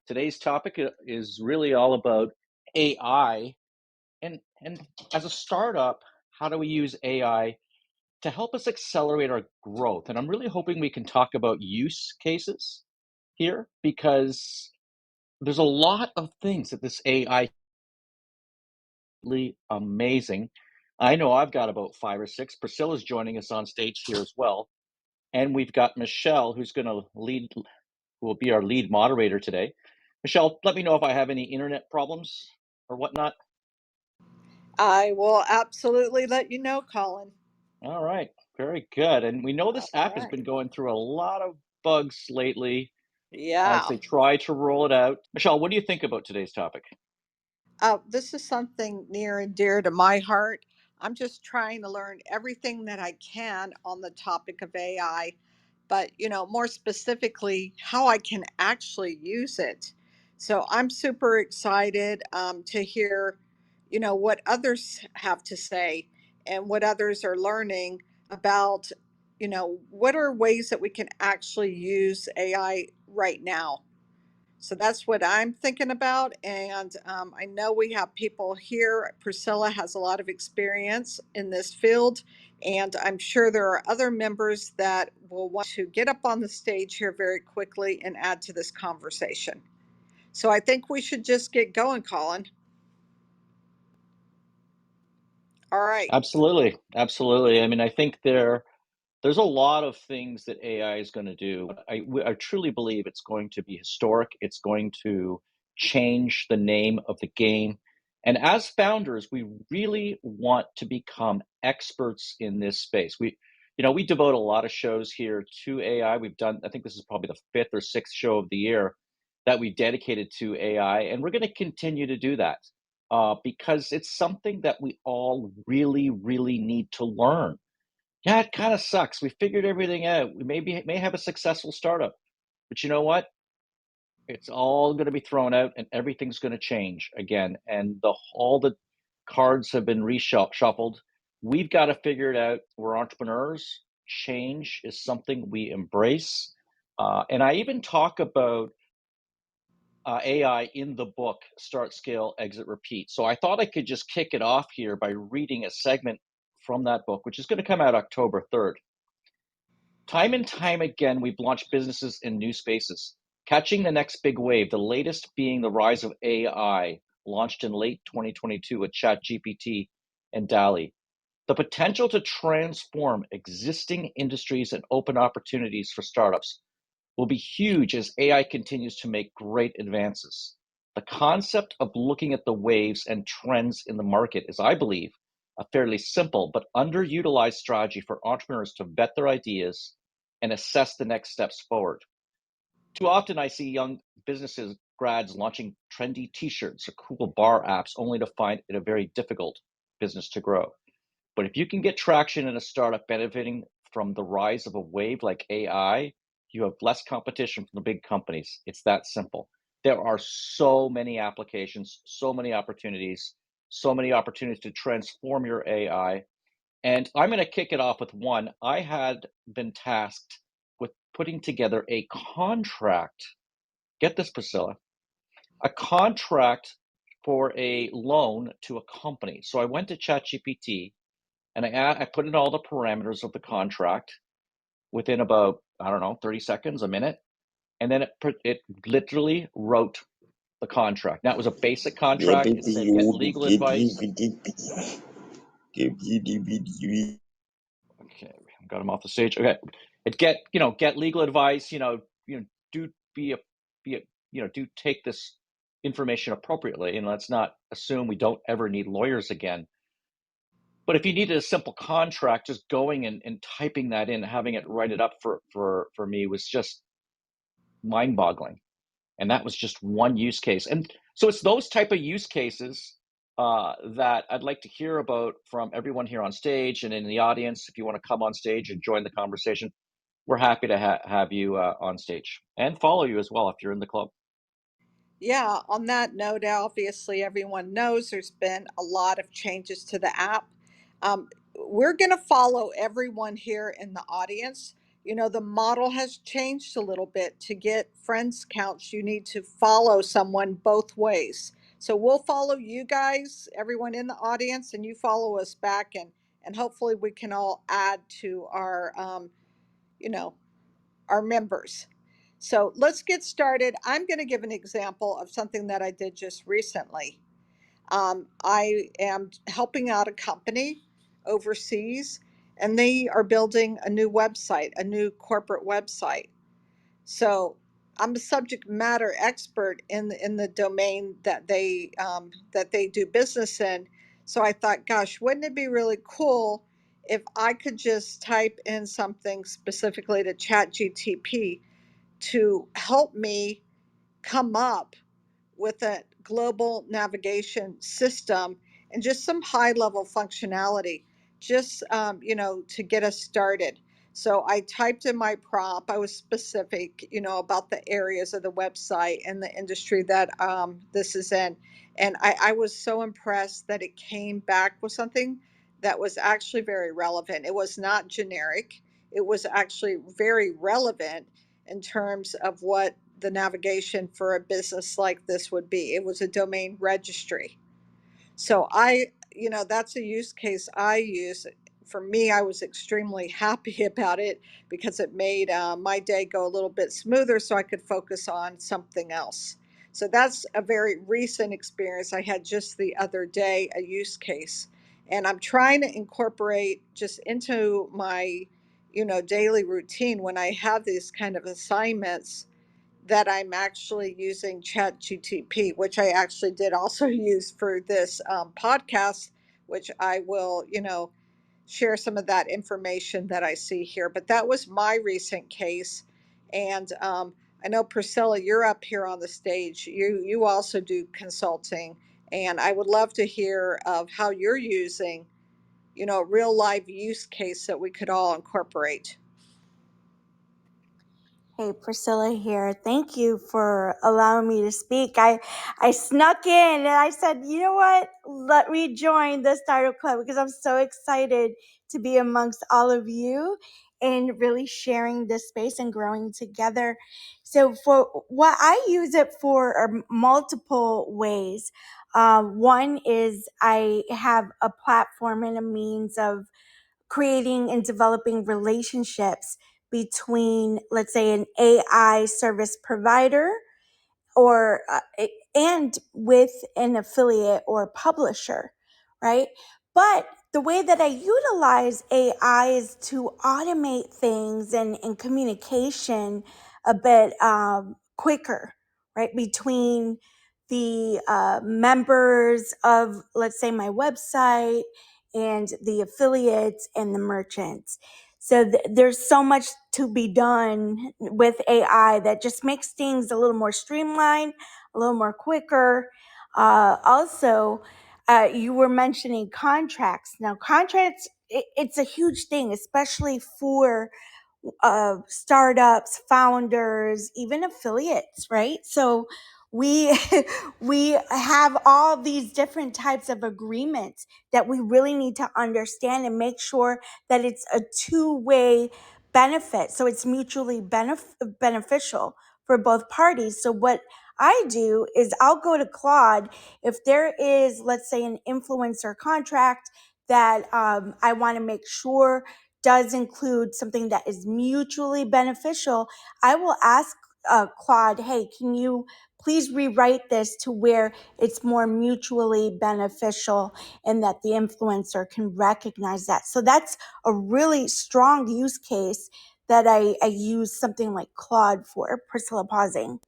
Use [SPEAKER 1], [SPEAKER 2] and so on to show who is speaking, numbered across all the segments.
[SPEAKER 1] Today's topic is really all about AI and as a startup, how do we use AI to help us accelerate our growth? And I'm really hoping we can talk about use cases here because there's a lot of things that this AI really amazing. I know I've got about five or six. Priscilla's joining us on stage here as well. And we've got Michelle, who's going to lead, who will be our lead moderator today. Michelle, let me know if I have any internet problems or whatnot.
[SPEAKER 2] I will absolutely let you know, Colin.
[SPEAKER 1] All right, very good. And we know this
[SPEAKER 2] All
[SPEAKER 1] app has been
[SPEAKER 2] right.
[SPEAKER 1] going through a lot of bugs lately as
[SPEAKER 2] Yeah.
[SPEAKER 1] they try to roll it out. Michelle, what do you think about today's topic?
[SPEAKER 2] This is something near and dear to my heart. I'm just trying to learn everything that I can on the topic of AI, but more specifically, how I can actually use it. So I'm super excited to hear, what others have to say and what others are learning about, what are ways that we can actually use AI right now. So that's what I'm thinking about. And I know we have people here. Priscilla has a lot of experience in this field. And I'm sure there are other members that will want to get up on the stage here very quickly and add to this conversation. So I think we should just get going, Colin. All right.
[SPEAKER 1] Absolutely, absolutely. I mean, I think there's a lot of things that AI is going to do. I truly believe it's going to be historic. It's going to change the name of the game. And as founders, we really want to become experts in this space. We devote a lot of shows here to AI. We've done, I think this is probably the fifth or sixth show of the year that we dedicated to AI, and we're going to continue to do that because it's something that we all really, really need to learn. Yeah, it kind of sucks. We figured everything out. We may have a successful startup, but you know what? It's all going to be thrown out, and everything's going to change again. And all the cards have been reshuffled. We've got to figure it out. We're entrepreneurs. Change is something we embrace, and I even talk about AI in the book Start, Scale, Exit, Repeat. So I thought I could just kick it off here by reading a segment from that book, which is going to come out October 3rd. Time and time again, we've launched businesses in new spaces, catching the next big wave, the latest being the rise of AI, launched in late 2022 with ChatGPT and DALL-E. The potential to transform existing industries and open opportunities for startups will be huge as AI continues to make great advances. The concept of looking at the waves and trends in the market is, I believe, a fairly simple but underutilized strategy for entrepreneurs to vet their ideas and assess the next steps forward. Too often, I see young businesses, grads launching trendy t shirts or cool bar apps only to find it a very difficult business to grow. But if you can get traction in a startup benefiting from the rise of a wave like AI, you have less competition from the big companies. It's that simple. There are so many applications, so many opportunities to transform your AI. And I'm going to kick it off with one. I had been tasked with putting together a contract. Get this, Priscilla, a contract for a loan to a company. So I went to ChatGPT and I put in all the parameters of the contract within about, I don't know, 30 seconds, a minute. And then it literally wrote the contract. Now, it was a basic contract. It said get legal advice. Okay, got him off the stage. Okay, get legal advice. Do be a, do take this information appropriately, and let's not assume we don't ever need lawyers again. But if you needed a simple contract, just going and typing that in, having it write it up for me was just mind boggling. And that was just one use case. And so it's those type of use cases that I'd like to hear about from everyone here on stage and in the audience. If you want to come on stage and join the conversation, we're happy to have you on stage and follow you as well if you're in the club.
[SPEAKER 2] Yeah, on that note, obviously, everyone knows there's been a lot of changes to the app. We're going to follow everyone here in the audience. the model has changed a little bit. To get friends counts, you need to follow someone both ways. So we'll follow you guys, everyone in the audience, and you follow us back, and hopefully we can all add to you know, our members. So let's get started. I'm going to give an example of something that I did just recently. I am helping out a company overseas, and they are building a new website, a new corporate website. So I'm a subject matter expert in the domain that they do business in. So I thought, gosh, wouldn't it be really cool if I could just type in something specifically to ChatGTP to help me come up with a global navigation system and just some high level functionality, just to get us started. So I typed in my prompt. I was specific, about the areas of the website and the industry that this is in. And I was so impressed that it came back with something that was actually very relevant. It was not generic, it was actually very relevant in terms of what the navigation for a business like this would be. It was a domain registry. So that's a use case I use. For me, I was extremely happy about it because it made my day go a little bit smoother so I could focus on something else. So that's a very recent experience I had just the other day, a use case. And I'm trying to incorporate just into my, daily routine when I have these kind of assignments that I'm actually using ChatGTP, which I actually did also use for this podcast, which I will, share some of that information that I see here. But that was my recent case, and I know Priscilla, you're up here on the stage. You also do consulting, and I would love to hear of how you're using, a real live use case that we could all incorporate.
[SPEAKER 3] Hey, Priscilla here. Thank you for allowing me to speak. I snuck in and I said, you know what? Let me join the Startup Club because I'm so excited to be amongst all of you and really sharing this space and growing together. So for what I use it for are multiple ways. One is I have a platform and a means of creating and developing relationships between, let's say, an AI service provider or and with an affiliate or publisher, right? But the way that I utilize AI is to automate things and communication a bit quicker, right? Between the members of, let's say, my website and the affiliates and the merchants. So there's so much to be done with AI that just makes things a little more streamlined, a little more quicker. Also, you were mentioning contracts. Now, contracts, it's a huge thing, especially for startups, founders, even affiliates, right? So we we have all these different types of agreements that we really need to understand and make sure that it's a two-way benefit. So it's mutually beneficial for both parties. So what I do is I'll go to Claude if there is, let's say, an influencer contract that I want to make sure does include something that is mutually beneficial. I will ask Claude, hey, can you please rewrite this to where it's more mutually beneficial and that the influencer can recognize that. So that's a really strong use case that I use something like Claude for. Priscilla, pausing.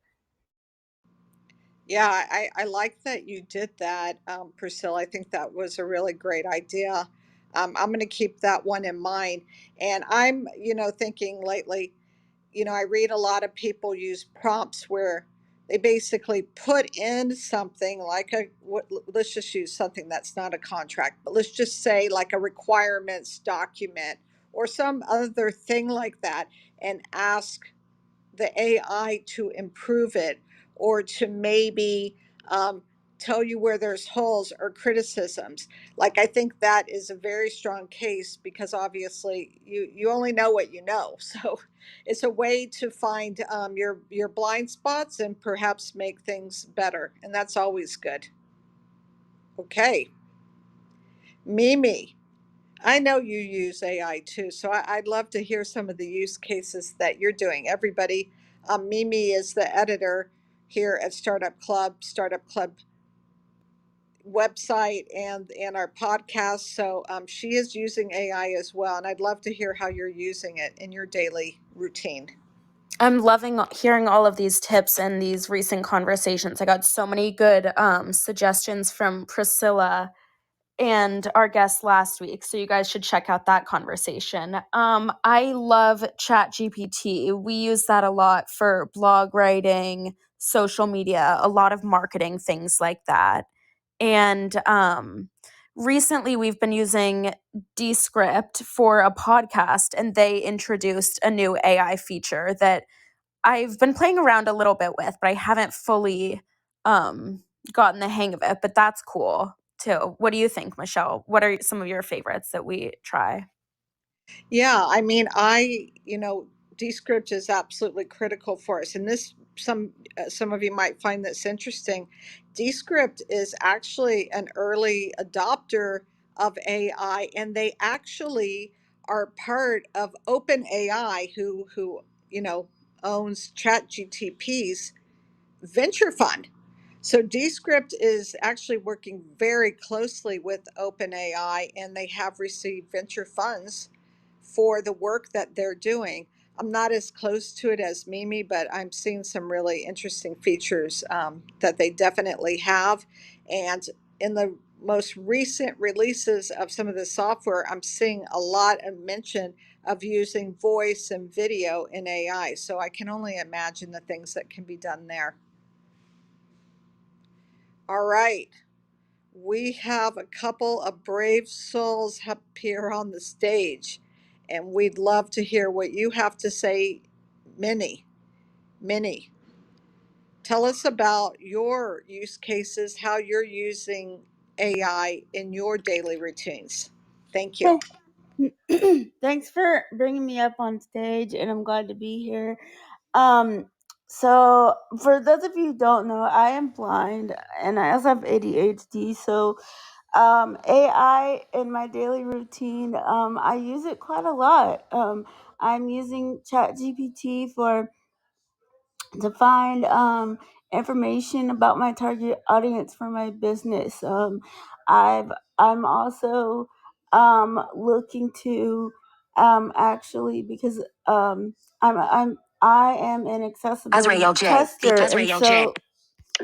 [SPEAKER 2] Yeah, I like that you did that, Priscilla. I think that was a really great idea. I'm going to keep that one in mind. And I'm, thinking lately, I read a lot of people use prompts where they basically put in something like let's just use something that's not a contract, but let's just say like a requirements document or some other thing like that, and ask the AI to improve it or to maybe tell you where there's holes or criticisms. Like, I think that is a very strong case because obviously you only know what you know. So it's a way to find your blind spots and perhaps make things better. And that's always good. Okay. Mimi, I know you use AI too. So I'd love to hear some of the use cases that you're doing. Everybody, Mimi is the editor here at Startup Club website and our podcast. So she is using AI as well, and I'd love to hear how you're using it in your daily routine.
[SPEAKER 4] I'm loving hearing all of these tips and these recent conversations. I got so many good suggestions from Priscilla and our guest last week, so you guys should check out that conversation. I love ChatGPT. We use that a lot for blog writing, social media, a lot of marketing things like that. And recently we've been using Descript for a podcast, and they introduced a new AI feature that I've been playing around a little bit with, but I haven't fully gotten the hang of it. But that's cool too. What do you think, Michelle? What are some of your favorites that we try?
[SPEAKER 2] Yeah, I mean, Descript is absolutely critical for us, and this some of you might find this interesting. Descript is actually an early adopter of AI, and they actually are part of OpenAI, who owns ChatGPT's venture fund. So Descript is actually working very closely with OpenAI, and they have received venture funds for the work that they're doing. I'm not as close to it as Mimi, but I'm seeing some really interesting features that they definitely have. And in the most recent releases of some of the software, I'm seeing a lot of mention of using voice and video in AI. So I can only imagine the things that can be done there. All right. We have a couple of brave souls up here on the stage, and we'd love to hear what you have to say. Minnie, tell us about your use cases, how you're using AI in your daily routines. Thank you.
[SPEAKER 3] Thanks for bringing me up on stage, and I'm glad to be here. So for those of you who don't know, I am blind and I also have ADHD. So AI in my daily routine, I use it quite a lot. I'm using ChatGPT to find information about my target audience for my business. I'm also looking to actually, because I am an accessibility tester, and so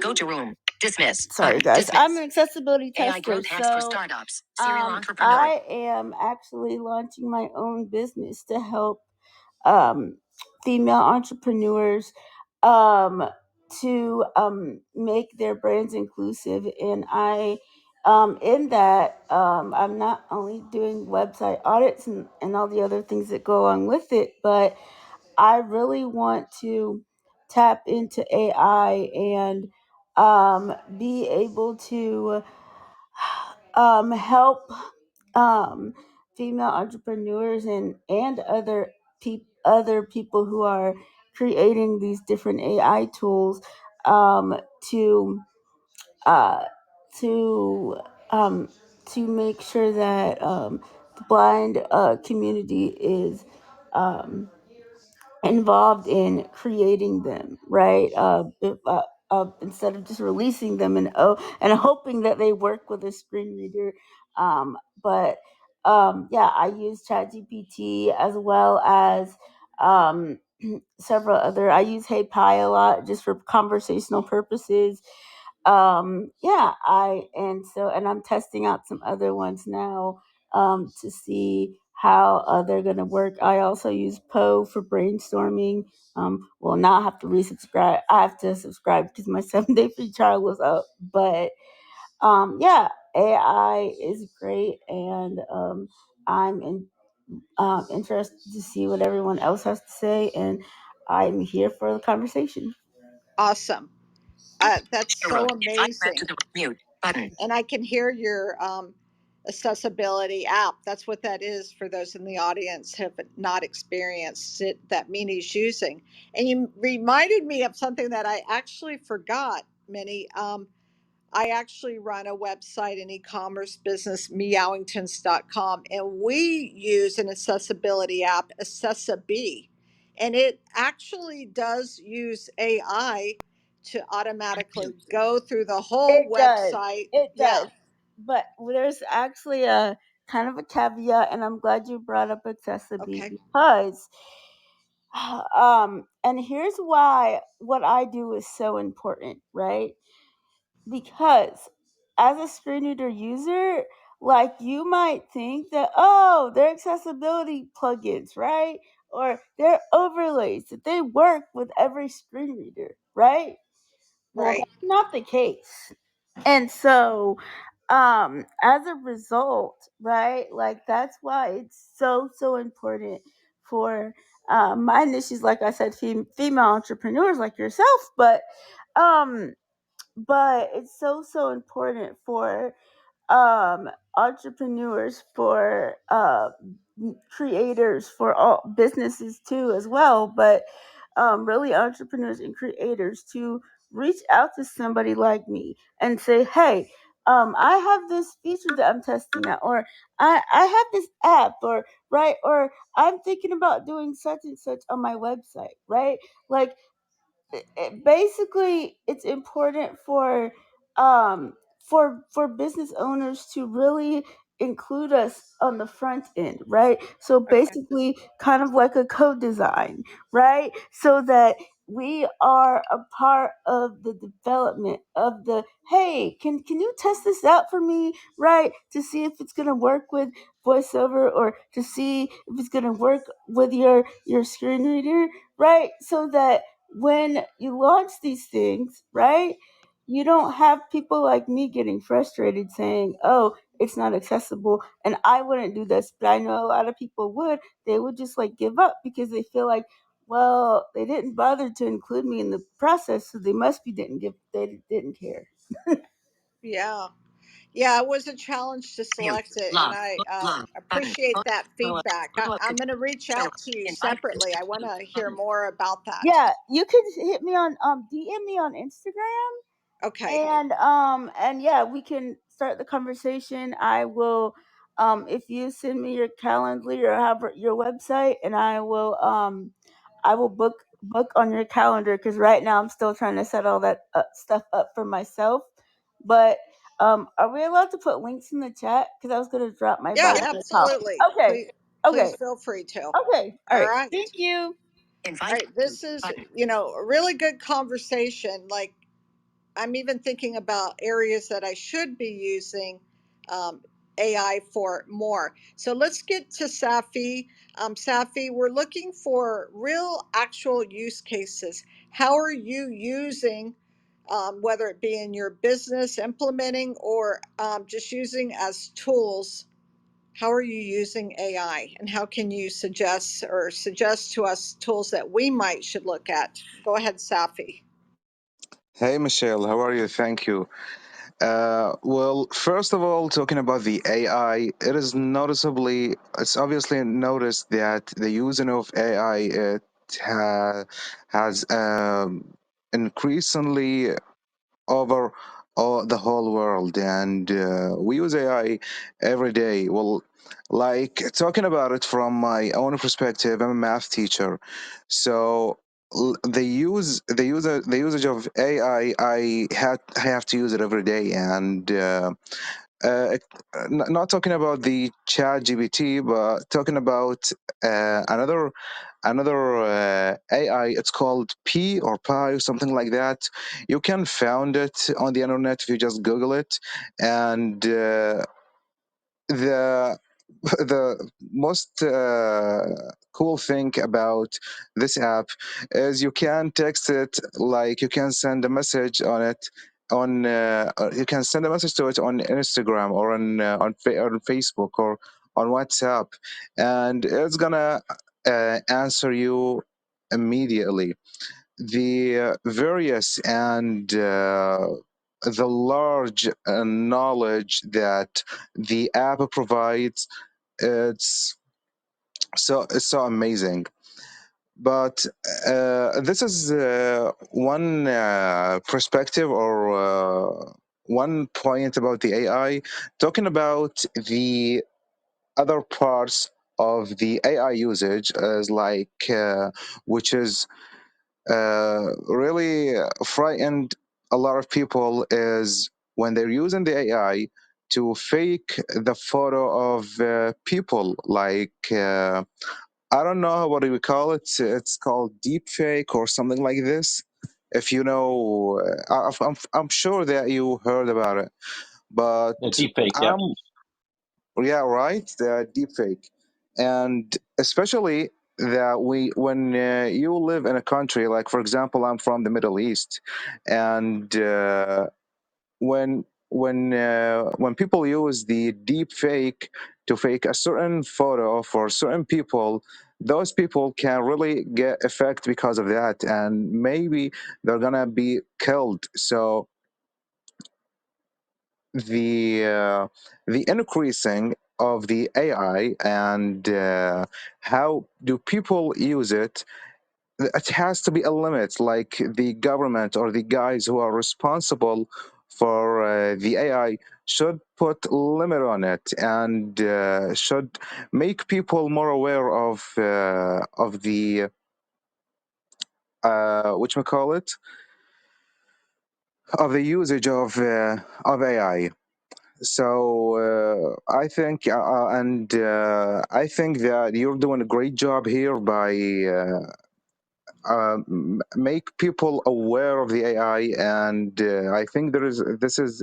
[SPEAKER 3] go to room. Dismiss. Sorry, guys. Dismiss. I'm an accessibility AI tester. Growth hacks for startups. Serial entrepreneur. I am actually launching my own business to help female entrepreneurs to make their brands inclusive. And I in that I'm not only doing website audits and all the other things that go along with it, but I really want to tap into AI and be able to help female entrepreneurs and other people who are creating these different AI tools to uh, to to make sure that the blind community is involved in creating them, right? Instead of just releasing them and hoping that they work with a screen reader. But yeah, I use ChatGPT as well as several other. I use HeyPi a lot just for conversational purposes. Yeah, and I'm testing out some other ones now to see how they're going to work. I also use Poe for brainstorming. Well, now I have to resubscribe. I have to subscribe because my 7-day free trial was up. But yeah, AI is great, and I'm interested to see what everyone else has to say, and I'm here for the conversation.
[SPEAKER 2] Awesome. That's so amazing.
[SPEAKER 5] Mute button.
[SPEAKER 2] And I can hear your accessibility app. That's what that is for those in the audience have not experienced it that Mini's using. And you reminded me of something that I actually forgot, Mini. I actually run a website, an e-commerce business, meowingtons.com, and we use an accessibility app, Accessibee, and it actually does use AI to automatically go through the whole
[SPEAKER 3] It does.
[SPEAKER 2] website.
[SPEAKER 3] It
[SPEAKER 2] Yeah.
[SPEAKER 3] does. But there's actually a kind of a caveat, and I'm glad you brought up Accessibee
[SPEAKER 2] Okay.
[SPEAKER 3] because, and here's why what I do is so important, right? Because as a screen reader user, like you might think that, oh, they're accessibility plugins, right? Or they're overlays that they work with every screen reader, right? Well,
[SPEAKER 2] Right.
[SPEAKER 3] that's not the case. And so, as a result, right, like that's why it's so important for my niche is, like I said, female entrepreneurs like yourself, um, but it's so important for entrepreneurs, for creators, for all businesses too as well, but really entrepreneurs and creators to reach out to somebody like me and say, hey, I have this feature that I'm testing out, or I have this app, or right, or I'm thinking about doing such and such on my website, right? Like basically it's important for business owners to really include us on the front end, right? So basically kind of like a co-design, right? So that we are a part of the development of the, hey, can you test this out for me, right? To see if it's going to work with voiceover, or to see if it's going to work with your screen reader, right? So that when you launch these things, right, you don't have people like me getting frustrated saying, oh, it's not accessible. And I wouldn't do this, but I know a lot of people would. They would just like give up because they feel like, well, they didn't bother to include me in the process, so they must be they didn't care.
[SPEAKER 2] Yeah. Yeah, it was a challenge to
[SPEAKER 5] Mute.
[SPEAKER 2] select it, and
[SPEAKER 5] Log.
[SPEAKER 2] I
[SPEAKER 5] Log. Button.
[SPEAKER 2] appreciate that feedback.
[SPEAKER 5] Photo of
[SPEAKER 2] I'm going to reach
[SPEAKER 5] show.
[SPEAKER 2] out to you
[SPEAKER 5] Invite.
[SPEAKER 2] separately. I want to hear
[SPEAKER 5] Button.
[SPEAKER 2] more about that.
[SPEAKER 3] Yeah, you could hit me on DM me on Instagram.
[SPEAKER 2] Okay.
[SPEAKER 3] And yeah, we can start the conversation. I will if you send me your Calendly or have your website, and I will book on your calendar, because right now I'm still trying to set all that stuff up for myself. But are we allowed to put links in the chat? Because I was going to drop my
[SPEAKER 2] Yeah,
[SPEAKER 3] bio at the top.
[SPEAKER 2] absolutely.
[SPEAKER 3] Okay.
[SPEAKER 2] Please
[SPEAKER 3] Okay.
[SPEAKER 2] feel free to.
[SPEAKER 3] Okay. All
[SPEAKER 2] All
[SPEAKER 3] right.
[SPEAKER 2] right.
[SPEAKER 3] Thank you.
[SPEAKER 2] All
[SPEAKER 5] Invite.
[SPEAKER 2] right. This is,
[SPEAKER 5] Button.
[SPEAKER 2] a really good conversation. Like, I'm even thinking about areas that I should be using um, AI for more. So let's get to Safi. Safi, we're looking for real, actual use cases. How are you using, whether it be in your business, implementing, or just using as tools? How are you using AI, and how can you suggest to us tools that we might should look at? Go ahead, Safi.
[SPEAKER 6] Hey, Michelle, how are you? Thank you. Well, first of all, talking about the AI, it's obviously noticed that the using of AI has increasingly over the whole world, and we use AI every day. Well, like talking about it from my own perspective, I'm a math teacher, so the usage of AI, I have to use it every day, and uh, not talking about the chat gpt, but talking about another AI. It's called P or Pi or something like that. You can find it on the internet if you just Google it. And the the most cool thing about this app is you can text it, like you can send a message on it on you can send a message to it on Instagram or on Facebook or on WhatsApp, and it's gonna answer you immediately. the various and the large knowledge that the app provides. It's so amazing. But this is one perspective or one point about the AI. Talking about the other parts of the AI usage, is like which is really frightened a lot of people, is when they're using the AI to fake the photo of people, like I don't know what do we call it. It's called deep fake or something like this. If you know, I'm sure that you heard about it, but
[SPEAKER 1] The deep fake, yeah.
[SPEAKER 6] I'm yeah, right, the deep fake, and especially that when you live in a country like, for example, I'm from the Middle East, and when people use the deep fake to fake a certain photo for certain people, those people can really get effect because of that, and maybe they're gonna be killed. So the increasing of the AI and how do people use it, it has to be a limit. Like the government or the guys who are responsible for the AI should put limit on it, and should make people more aware of the which we call it, of the usage of AI. So I think that you're doing a great job here by make people aware of the AI, and I think this is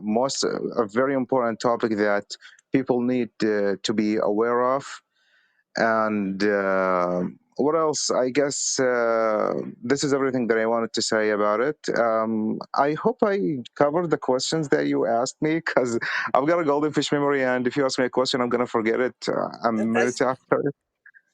[SPEAKER 6] most a very important topic that people need to be aware of. And what else? I guess this is everything that I wanted to say about it. I hope I covered the questions that you asked me, because I've got a golden fish memory, and if you ask me a question, I'm gonna forget it a minute
[SPEAKER 2] That's
[SPEAKER 6] after.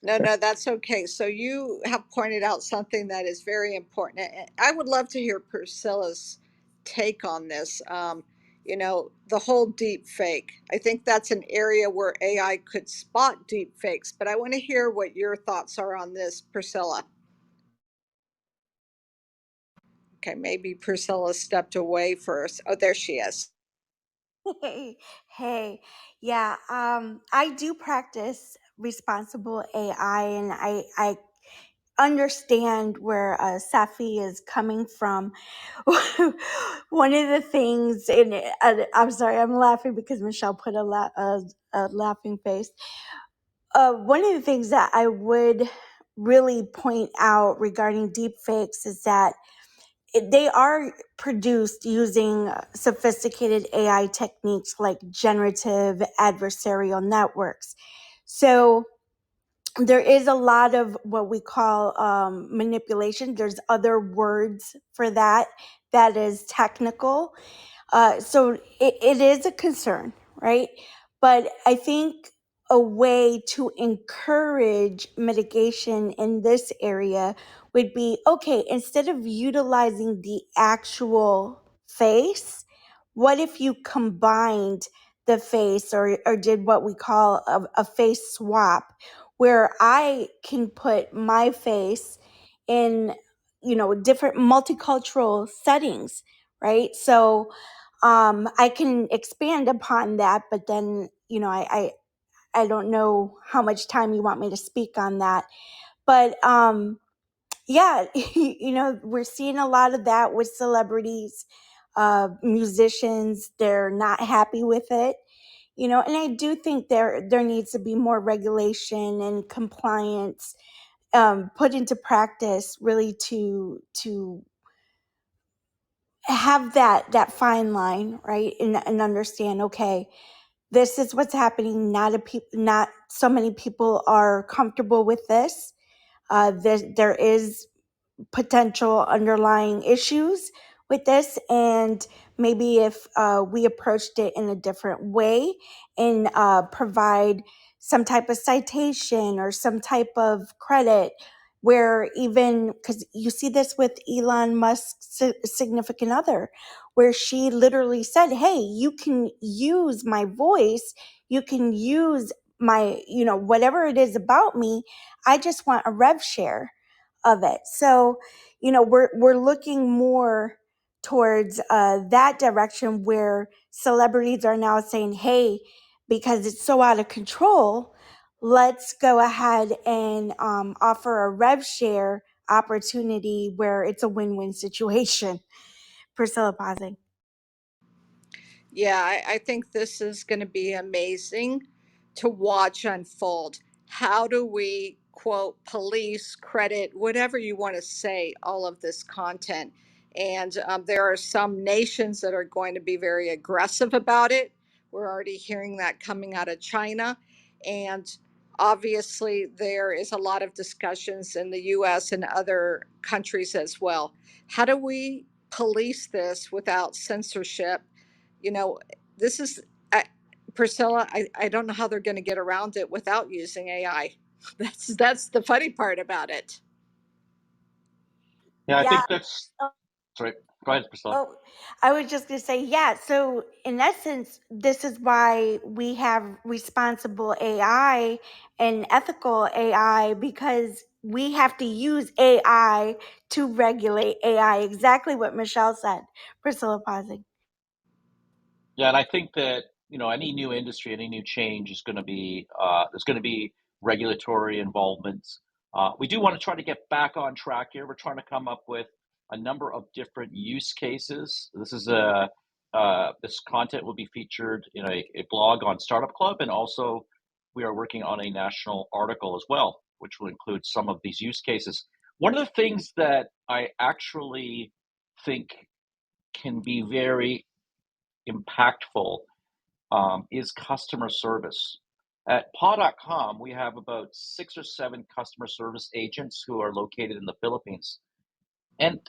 [SPEAKER 2] no, that's okay. So you have pointed out something that is very important. And I would love to hear Priscilla's take on this. The whole deep fake. I think that's an area where AI could spot deep fakes, but I want to hear what your thoughts are on this, Priscilla. Okay, maybe Priscilla stepped away first. Oh, there she is.
[SPEAKER 3] Hey, hey, yeah, I do practice responsible AI, and I understand where Safi is coming from. One of the things, and I'm sorry, I'm laughing because Michelle put a laughing face. One of the things that I would really point out regarding deepfakes is that they are produced using sophisticated AI techniques like generative adversarial networks. So there is a lot of what we call manipulation. There's other words for that that is technical. So it is a concern, right? But I think a way to encourage mitigation in this area would be okay, instead of utilizing the actual face, what if you combined the face, or did what we call a face swap, where I can put my face in, different multicultural settings, right? So I can expand upon that, but then, I don't know how much time you want me to speak on that. But yeah, we're seeing a lot of that with celebrities, musicians. They're not happy with it, and I do think there needs to be more regulation and compliance put into practice, really to have that fine line, right, and understand, okay, this is what's happening. Not so many people are comfortable with this. There is potential underlying issues with this, and maybe if we approached it in a different way and provide some type of citation or some type of credit, where even, because you see this with Elon Musk's significant other, where she literally said, hey, you can use my voice, you can use my, whatever it is about me, I just want a rev share of it. So, we're looking more towards that direction where celebrities are now saying, hey, because it's so out of control, let's go ahead and offer a rev share opportunity where it's a win-win situation. Priscilla pausing.
[SPEAKER 2] Yeah, I think this is going to be amazing to watch unfold. How do we, quote, police, credit, whatever you want to say, all of this content? And there are some nations that are going to be very aggressive about it. We're already hearing that coming out of China. And obviously, there is a lot of discussions in the US and other countries as well. How do we police this without censorship? you know this is I, Priscilla, I don't know how they're going to get around it without using AI. That's the funny part about it.
[SPEAKER 1] Yeah, I
[SPEAKER 3] Yeah.
[SPEAKER 1] think that's sorry. Go ahead, Priscilla.
[SPEAKER 3] Oh, I was just going to say, yeah. So, in essence, this is why we have responsible AI and ethical AI, because we have to use AI to regulate AI. Exactly what Michelle said. Priscilla pausing.
[SPEAKER 1] Yeah, and I think that any new industry, any new change is going to be there's going to be regulatory involvement. We do want to try to get back on track here. We're trying to come up with a number of different use cases. This content will be featured in a blog on Startup Club, and also we are working on a national article as well, which will include some of these use cases. One of the things that I actually think can be very impactful is customer service. At paw.com, we have about 6 or 7 customer service agents who are located in the Philippines. And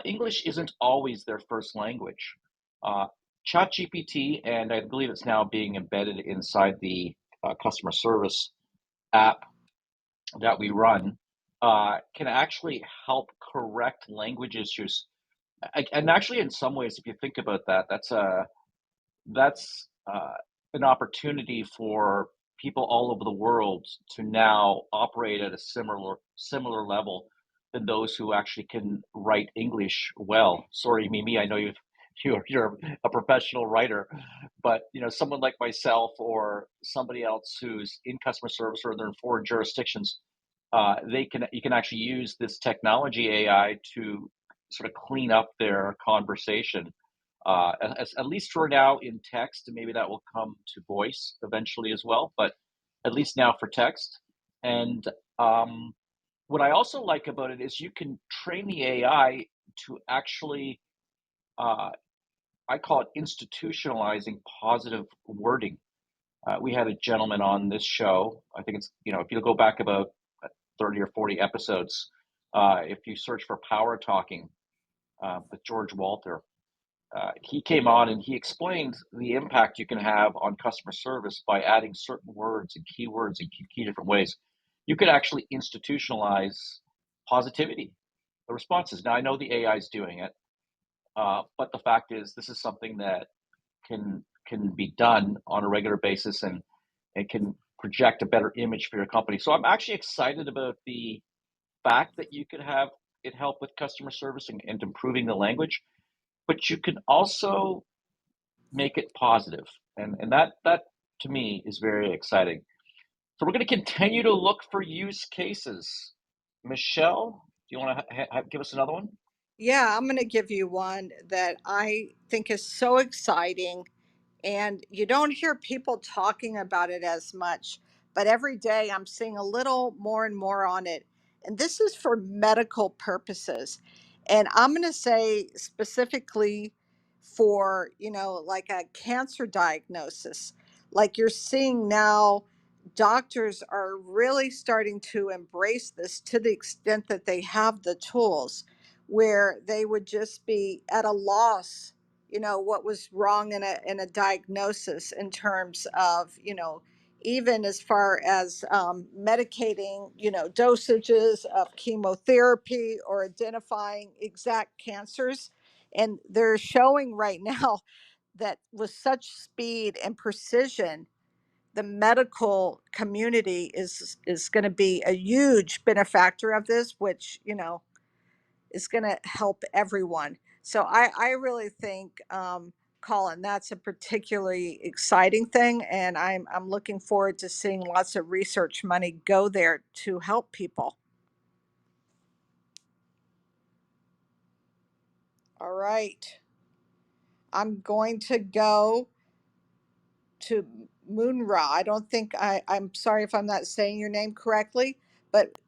[SPEAKER 1] English isn't always their first language. Uh, ChatGPT, and I believe it's now being embedded inside the customer service app that we run, can actually help correct language issues. And actually, in some ways, if you think about that, that's an opportunity for people all over the world to now operate at a similar level than those who actually can write English well. Sorry, Mimi, I know you're a professional writer, but someone like myself or somebody else who's in customer service or they're in foreign jurisdictions, you can actually use this technology AI to sort of clean up their conversation, at least for now in text, and maybe that will come to voice eventually as well, but at least now for text. And what I also like about it is you can train the AI to actually, uh, I call it institutionalizing positive wording. We had a gentleman on this show. I think it's, if you go back about 30 or 40 episodes, if you search for Power Talking with George Walter, he came on and he explained the impact you can have on customer service by adding certain words and keywords in key different ways. You could actually institutionalize positivity, the responses. Now, I know the AI is doing it, but the fact is, this is something that can be done on a regular basis, and it can project a better image for your company. So I'm actually excited about the fact that you could have it help with customer service and improving the language, but you can also make it positive, and that to me is very exciting. So we're going to continue to look for use cases. Michelle, do you want to give us another one?
[SPEAKER 2] Yeah, I'm going to give you one that I think is so exciting, and you don't hear people talking about it as much, but every day I'm seeing a little more and more on it. And this is for medical purposes. And I'm going to say specifically for, like a cancer diagnosis. Like you're seeing now, doctors are really starting to embrace this to the extent that they have the tools, where they would just be at a loss, what was wrong in a diagnosis in terms of, even as far as medicating, dosages of chemotherapy or identifying exact cancers. And they're showing right now that with such speed and precision, the medical community is going to be a huge benefactor of this, which is going to help everyone. So I really think, Colin, that's a particularly exciting thing, and I'm looking forward to seeing lots of research money go there to help people. All right, I'm going to go to Moonra. I don't think I'm sorry if I'm not saying your name correctly, but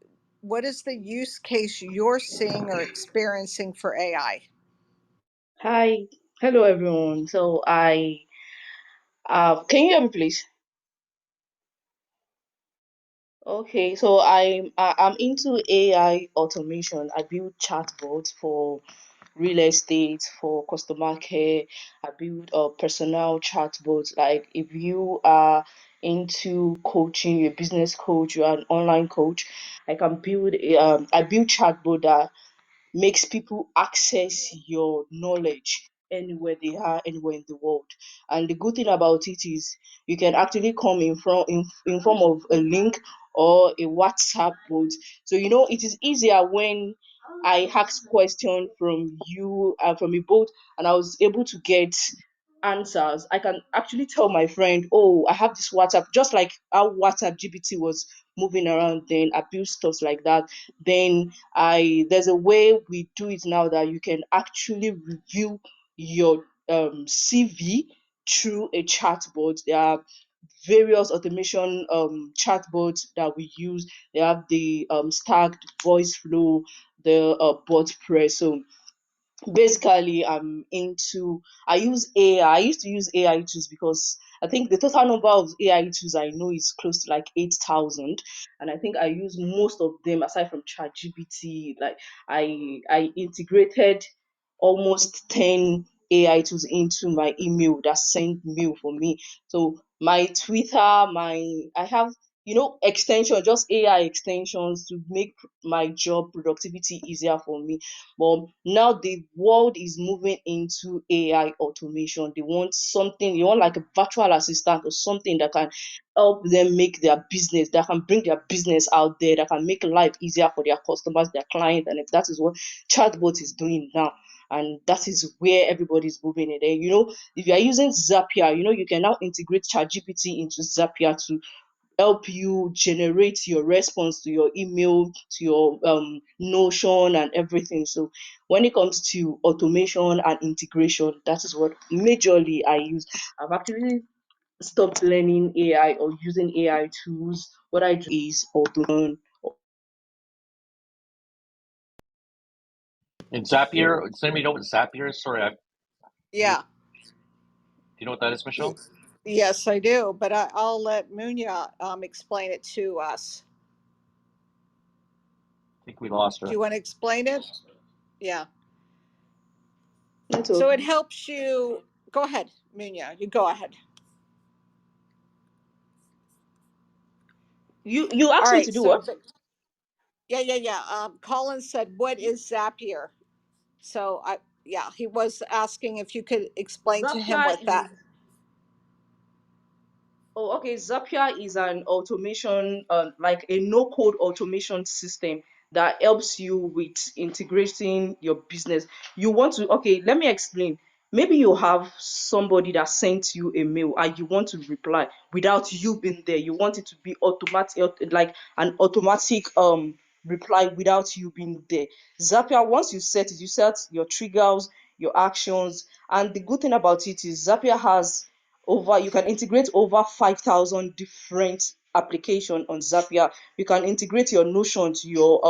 [SPEAKER 2] what is the use case you're seeing or experiencing for AI?
[SPEAKER 7] Hi, hello everyone. So can you hear me, please? Okay, so I'm into AI automation. I build chatbots for real estate, for customer care. I build personal chatbots. Like if you are into coaching, you're a business coach, you're an online coach, I build chatbot that makes people access your knowledge anywhere they are, anywhere in the world. And the good thing about it is you can actually come in form of a link or a WhatsApp bot. So it is easier when I ask question from you from a bot and I was able to get answers. I can actually tell my friend, oh, I have this WhatsApp, just like how WhatsApp GPT was moving around then. I built stuff like that. Then there's a way we do it now that you can actually review your CV through a chatbot. There are various automation chatbots that we use. They have the stacked voice flow, the bot press. So basically I use AI. I used to use AI tools because I think the total number of AI tools I know is close to like 8,000, and I think I use most of them aside from ChatGPT. Like I integrated almost 10 AI tools into my email that send mail for me. So my Twitter, I have extension, just AI extensions to make my job productivity easier for me. But now the world is moving into AI automation. They want like a virtual assistant or something that can help them make their business, that can bring their business out there, that can make life easier for their customers, their clients. And if that is what chatbot is doing now. And that is where everybody's moving in there. If you are using Zapier, you can now integrate ChatGPT into Zapier to help you generate your response to your email, to your Notion and everything. So when it comes to automation and integration, that is what majorly I use. I've actually stopped learning AI or using AI tools. What I do is automation.
[SPEAKER 1] And Zapier, does anybody know what Zapier is? Sorry, do
[SPEAKER 2] Yeah.
[SPEAKER 1] you know what that is,
[SPEAKER 2] Y-
[SPEAKER 1] Michelle?
[SPEAKER 2] Yes, I do, but I'll let Munya explain it to us.
[SPEAKER 1] I think we lost
[SPEAKER 2] Do
[SPEAKER 1] her.
[SPEAKER 2] you want to explain it? Yeah. So
[SPEAKER 7] Network.
[SPEAKER 2] it helps you. Go ahead, Munya. You go ahead.
[SPEAKER 7] You
[SPEAKER 2] All
[SPEAKER 7] asked me
[SPEAKER 2] right.
[SPEAKER 7] to do
[SPEAKER 2] So,
[SPEAKER 7] what?
[SPEAKER 2] yeah. Colin said, "What is Zapier?" So yeah, he was asking if you could explain to him
[SPEAKER 7] Zapier
[SPEAKER 2] what
[SPEAKER 7] is
[SPEAKER 2] that.
[SPEAKER 7] Oh, okay. Zapier is an automation, like a no-code automation system that helps you with integrating your business. Okay, let me explain. Maybe you have somebody that sent you a mail and you want to reply without you being there. You want it to be automatic, like an automatic reply without you being there. Zapier, once you set your triggers, your actions, and the good thing about it is Zapier has you can integrate over 5,000 different application on Zapier. You can integrate your Notion to your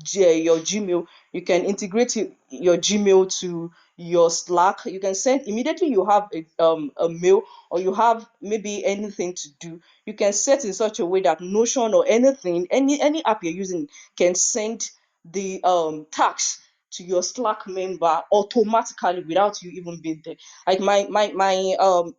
[SPEAKER 7] Gmail. You can integrate your Gmail to your Slack. You can send immediately you have a mail or you have maybe anything to do. You can set in such a way that Notion or anything, any app you're using can send the task to your Slack member automatically without you even being there. Like my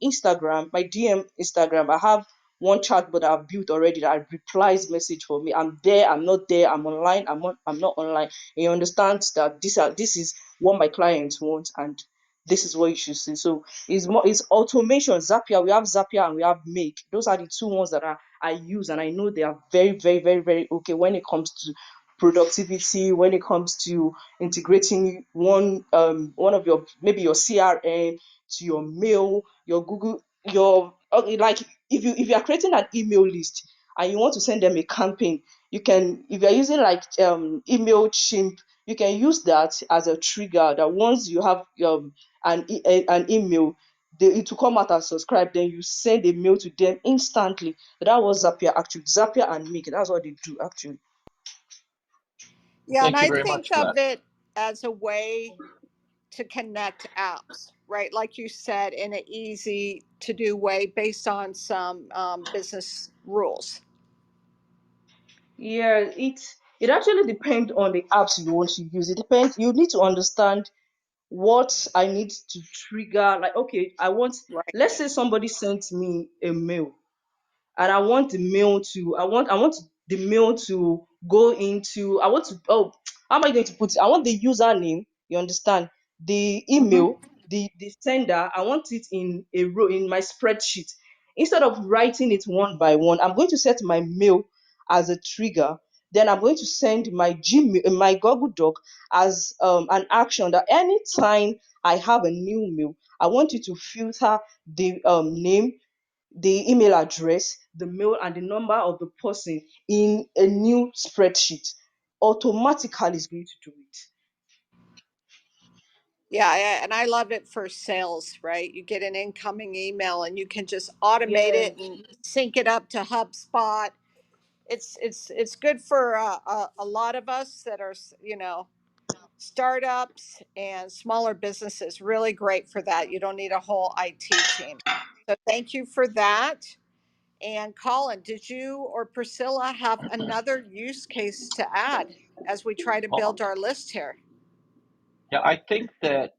[SPEAKER 7] Instagram, my DM Instagram, I have one chatbot that I've built already that replies message for me. I'm there, I'm not there, I'm online, I'm not online. And you understand that this is what my clients want, and this is what you should see. So it's automation. Zapier, we have Zapier and we have Make. Those are the two ones that I use, and I know they are very, very, very, very okay when it comes to productivity, when it comes to integrating one of your, maybe your CRM to your mail, your Google, your like if you are creating an email list and you want to send them a campaign, you can, if you're using like email chimp, you can use that as a trigger that once you have an email, it will come out as subscribe, then you send a mail to them instantly. That was Zapier actually. Zapier and Make, that's what they do actually.
[SPEAKER 2] Yeah, and
[SPEAKER 1] Thank you
[SPEAKER 2] I
[SPEAKER 1] very
[SPEAKER 2] think
[SPEAKER 1] much for
[SPEAKER 2] of
[SPEAKER 1] that.
[SPEAKER 2] it as a way to connect apps, right? Like you said, in an easy to do way based on some business rules.
[SPEAKER 7] Yeah, it actually depends on the apps you want to use. It depends. You need to understand what I need to trigger. Like, okay,
[SPEAKER 2] Right.
[SPEAKER 7] let's say somebody sent me a mail, and I want the mail to I want the mail to go into, I want to, oh, how am I going to put it? I want the username, you understand, the
[SPEAKER 2] Hmm.
[SPEAKER 7] email, the sender, I want it in a row in my spreadsheet. Instead of writing it one by one, I'm going to set my mail as a trigger. Then I'm going to send my Gmail, my Google Doc, as an action that anytime I have a new mail, I want you to filter the name, the email address, the mail, and the number of the person in a new spreadsheet. Automatically is going to do it.
[SPEAKER 2] And I love it for sales, right? You get an incoming email and you can just automate
[SPEAKER 7] Yeah,
[SPEAKER 2] it and sync it up to HubSpot. It's good for a lot of us that are, startups and smaller businesses. Really great for that. You don't need a whole IT team. So thank you for that. And Colin, did you or Priscilla have another use case to add as we try to
[SPEAKER 1] Well,
[SPEAKER 2] build our list here?
[SPEAKER 1] yeah, I think that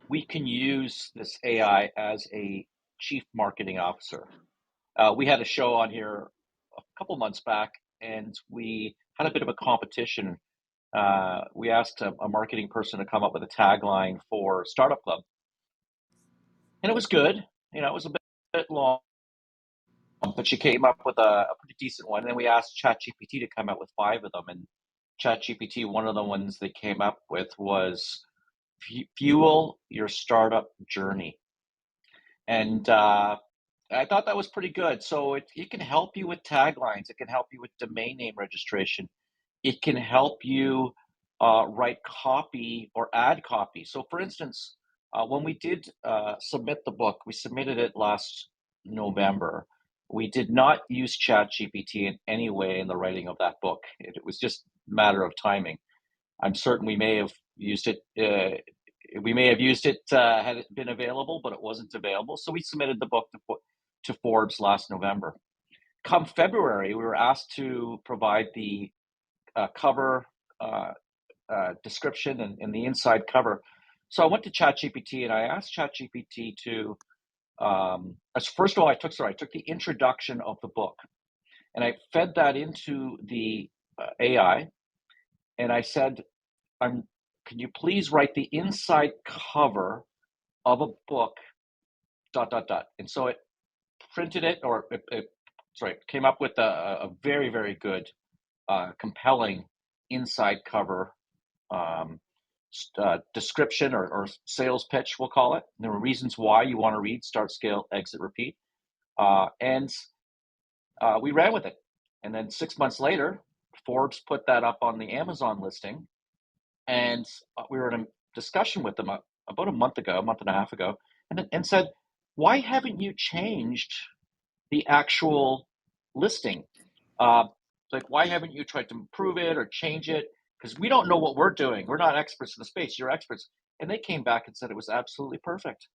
[SPEAKER 1] we can use this AI as a chief marketing officer. We had a show on here a couple months back, and we had a bit of a competition. We asked a marketing person to come up with a tagline for Startup Club, and it was good. It was a bit long, but she came up with a pretty decent one. And then we asked ChatGPT to come up with 5 of them, and ChatGPT, one of the ones they came up with was fuel your startup journey. And I thought that was pretty good. So it can help you with taglines. It can help you with domain name registration. It can help you write copy or add copy. So, for instance, when we did submit the book, we submitted it last November. We did not use ChatGPT in any way in the writing of that book. It was just a matter of timing. I'm certain we may have used it. We may have used it had it been available, but it wasn't available. So we submitted the book to Forbes last November. Come February, we were asked to provide the cover description and the inside cover. So I went to ChatGPT and I asked ChatGPT to. First of all, I took the introduction of the book, and I fed that into the AI, and I said, can you please write the inside cover of a book, ... And so it printed it, or came up with a very, very good, compelling inside cover description or sales pitch, we'll call it. And there were reasons why you want to read Start, Scale, Exit, Repeat. And we ran with it. And then 6 months later, Forbes put that up on the Amazon listing. And we were in a discussion with them about a month and a half ago, and said, why haven't you changed the actual listing? Like, why haven't you tried to improve it or change it? Because we don't know what we're doing. We're not experts in the space. You're experts. And they came back and said it was absolutely perfect.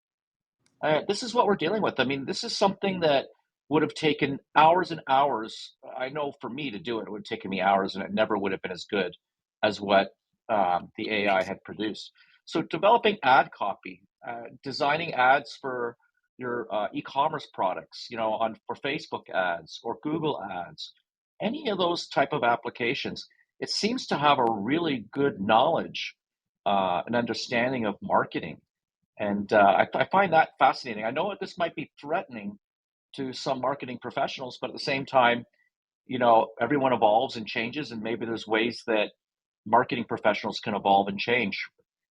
[SPEAKER 1] This is what we're dealing with. I mean, this is something that would have taken hours and hours. I know for me to do it, it would have taken me hours, and it never would have been as good as what the AI had produced. So, developing ad copy, designing ads for your e-commerce products, on for Facebook ads or Google ads, any of those type of applications, it seems to have a really good knowledge and understanding of marketing. And I find that fascinating. I know this might be threatening to some marketing professionals, but at the same time, everyone evolves and changes, and maybe there's ways that marketing professionals can evolve and change.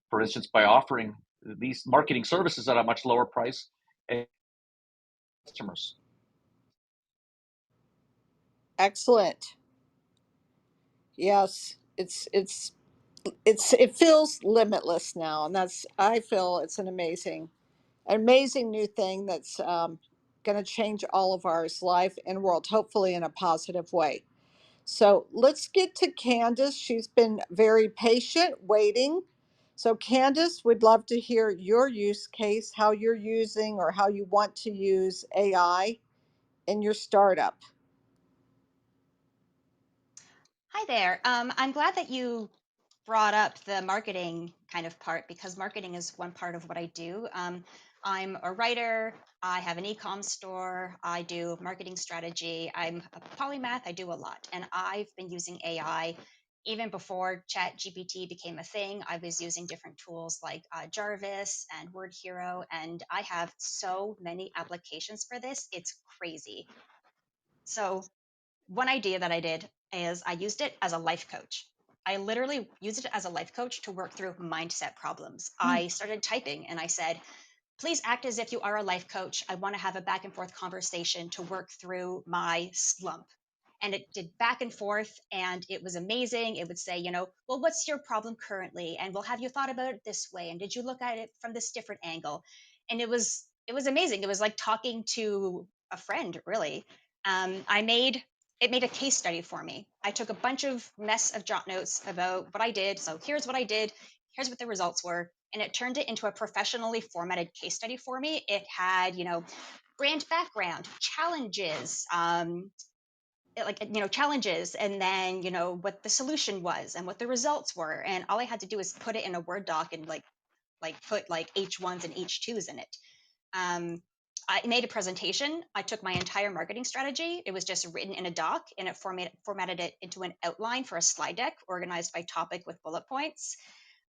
[SPEAKER 1] For instance, by offering these marketing services at a much lower price to customers.
[SPEAKER 2] Excellent. Yes, it feels limitless now, and I feel it's an amazing new thing that's going to change all of our life and world, hopefully in a positive way. So let's get to Candace. She's been very patient waiting. So, Candace, we'd love to hear your use case, how you're using or how you want to use AI in your startup.
[SPEAKER 5] Hi there. I'm glad that you brought up the marketing kind of part because marketing is one part of what I do. I'm a writer. I have an e-com store. I do marketing strategy. I'm a polymath. I do a lot, and I've been using AI even before ChatGPT became a thing. I was using different tools like Jarvis and Word Hero, and I have so many applications for this. It's crazy. So one idea that I did is I used it as a life coach. I literally used it as a life coach to work through mindset problems. I started typing and I said, please act as if you are a life coach. I want to have a back and forth conversation to work through my slump. And it did back and forth, and it was amazing. It would say, well, what's your problem currently? And well, have you thought about it this way? And did you look at it from this different angle? And it was amazing. It was like talking to a friend, really. It made a case study for me. I took a bunch of mess of jot notes about what I did. So here's what I did. Here's what the results were, and it turned it into a professionally formatted case study for me. It had, brand background, challenges, challenges, and then, what the solution was and what the results were. And all I had to do was put it in a Word doc and put like H1s and H2s in it. Um, I made a presentation. I took my entire marketing strategy. It was just written in a doc, and it formatted it into an outline for a slide deck organized by topic with bullet points.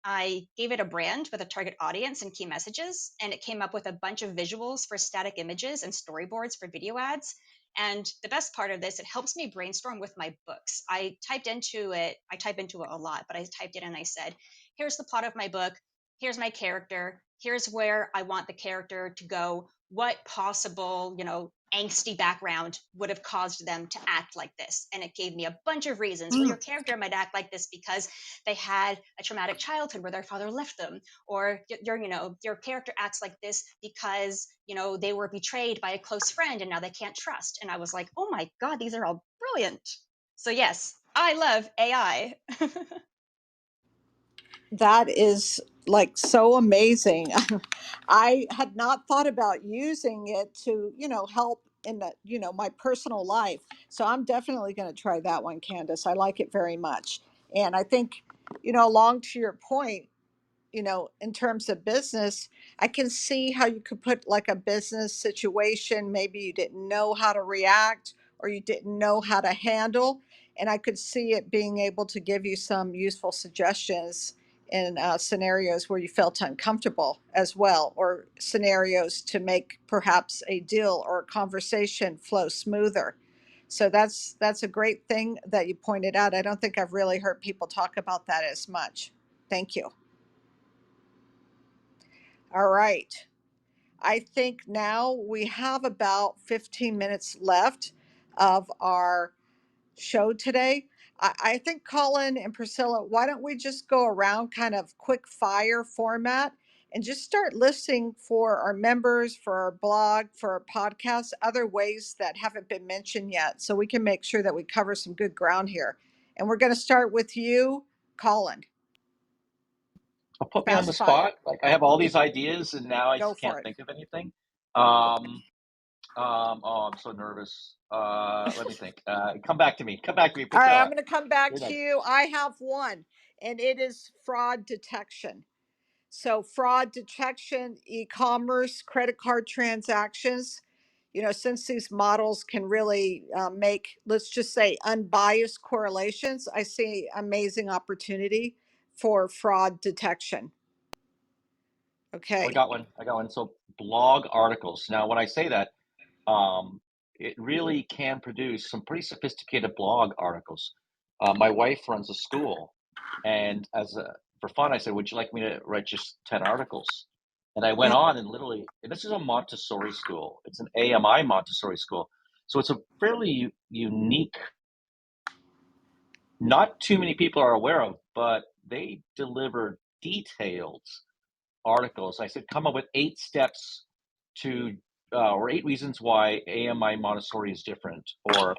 [SPEAKER 5] I gave it a brand with a target audience and key messages, and it came up with a bunch of visuals for static images and storyboards for video ads. And the best part of this, it helps me brainstorm with my books. I type into it a lot, but I typed it and I said, here's the plot of my book. Here's my character. Here's where I want the character to go. What possible, angsty background would have caused them to act like this? And it gave me a bunch of reasons. Well, your character might act like this because they had a traumatic childhood where their father left them, or your character acts like this because they were betrayed by a close friend and now they can't trust. And I was like, oh my god, these are all brilliant. So yes, I love AI.
[SPEAKER 2] That is like so amazing. I had not thought about using it to, help in the, my personal life. So I'm definitely going to try that one, Candace. I like it very much. And I think, along to your point, in terms of business, I can see how you could put like a business situation, maybe you didn't know how to react or you didn't know how to handle. And I could see it being able to give you some useful suggestions in scenarios where you felt uncomfortable as well, or scenarios to make perhaps a deal or a conversation flow smoother. So that's a great thing that you pointed out. I don't think I've really heard people talk about that as much. Thank you. All right. I think now we have about 15 minutes left of our show today. I think Colin and Priscilla, why don't we just go around kind of quick fire format and just start listing for our members, for our blog, for our podcast, other ways that haven't been mentioned yet, so we can make sure that we cover some good ground here. And we're going to start with you, Colin.
[SPEAKER 1] Put me on the
[SPEAKER 2] Fast fire.
[SPEAKER 1] spot. Like I have all these ideas, and now I
[SPEAKER 2] Go
[SPEAKER 1] just can't
[SPEAKER 2] for it.
[SPEAKER 1] think of anything.
[SPEAKER 2] Okay.
[SPEAKER 1] Oh, I'm so nervous. Let me think. Come back to me. Come back to me,
[SPEAKER 2] All right, I'm
[SPEAKER 1] Priscilla.
[SPEAKER 2] going to come back
[SPEAKER 1] You're
[SPEAKER 2] to
[SPEAKER 1] next.
[SPEAKER 2] you. I have one, and it is fraud detection. So fraud detection, e-commerce, credit card transactions, since these models can really make, let's just say, unbiased correlations, I see amazing opportunity for fraud detection.
[SPEAKER 1] I
[SPEAKER 2] Okay.
[SPEAKER 1] got one. I got one. So blog articles. Now, when I say that, it really can produce some pretty sophisticated blog articles. My wife runs a school, and for fun, I said, "Would you like me to write just 10 articles?" And I went
[SPEAKER 2] Yeah.
[SPEAKER 1] on and literally, and this is a Montessori school. It's an AMI Montessori school, so it's a fairly unique. Not too many people are aware of, but they deliver detailed articles. I said, come up with 8 steps to, or 8 reasons why AMI Montessori is different, or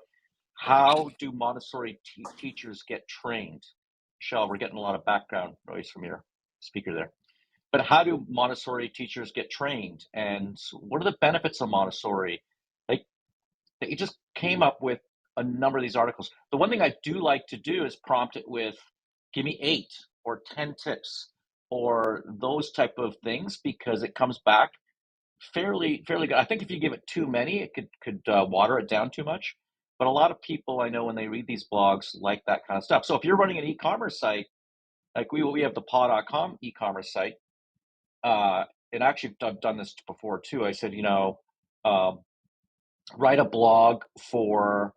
[SPEAKER 1] how do Montessori teachers get trained? Michelle, we're getting a lot of background noise from your speaker there. But how do Montessori teachers get trained? And what are the benefits of Montessori? Like, they just came up with a number of these articles. The one thing I do like to do is prompt it with, give me 8 or 10 tips or those type of things, because it comes back fairly good. I think if you give it too many, it could water it down too much. But a lot of people I know, when they read these blogs, like that kind of stuff. So if you're running an e-commerce site, like we have the paw.com e-commerce site, and actually I've done this before too. I said, write a blog for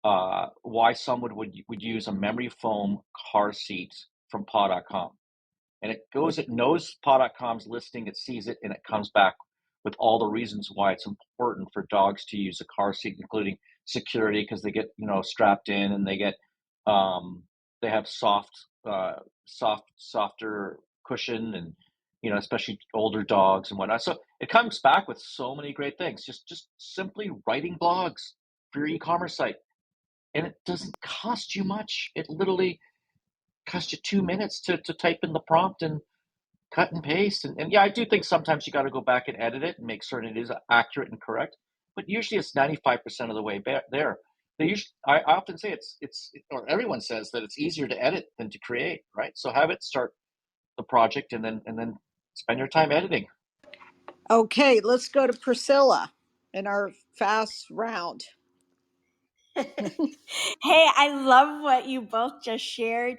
[SPEAKER 1] why someone would use a memory foam car seat from paw.com. And it knows paw.com's listing, it sees it, and it comes back with all the reasons why it's important for dogs to use a car seat, including security, because they get, strapped in, and they have softer cushion, and, especially older dogs and whatnot. So it comes back with so many great things. Just simply writing blogs for your e-commerce site. And it doesn't cost you much. It literally costs you 2 minutes to type in the prompt and cut and paste. And yeah, I do think sometimes you got to go back and edit it and make certain it is accurate and correct. But usually it's 95% of the way there. I often say or everyone says that it's easier to edit than to create, right? So have it start the project, and then spend your time editing.
[SPEAKER 2] Okay, let's go to Priscilla in our fast round.
[SPEAKER 3] Hey, I love what you both just shared.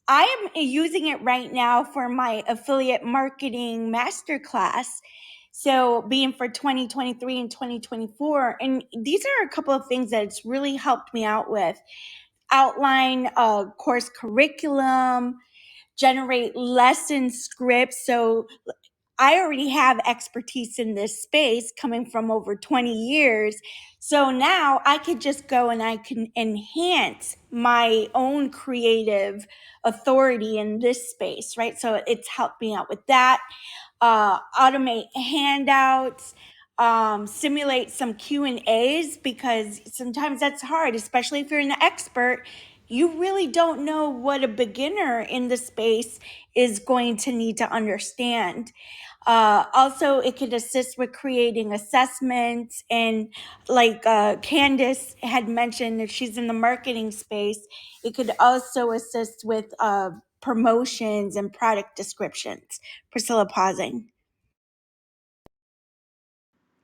[SPEAKER 3] I am using it right now for my affiliate marketing masterclass. So, being for 2023 and 2024. And these are a couple of things that it's really helped me out with. Outline a course curriculum, generate lesson scripts. So, I already have expertise in this space coming from over 20 years. So now I could just go and I can enhance my own creative authority in this space, right? So it's helped me out with that. Automate handouts, simulate some Q&As, because sometimes that's hard, especially if you're an expert. You really don't know what a beginner in the space is going to need to understand. Also, it could assist with creating assessments, and like Candace had mentioned, if she's in the marketing space, it could also assist with promotions and product descriptions. Priscilla, pausing.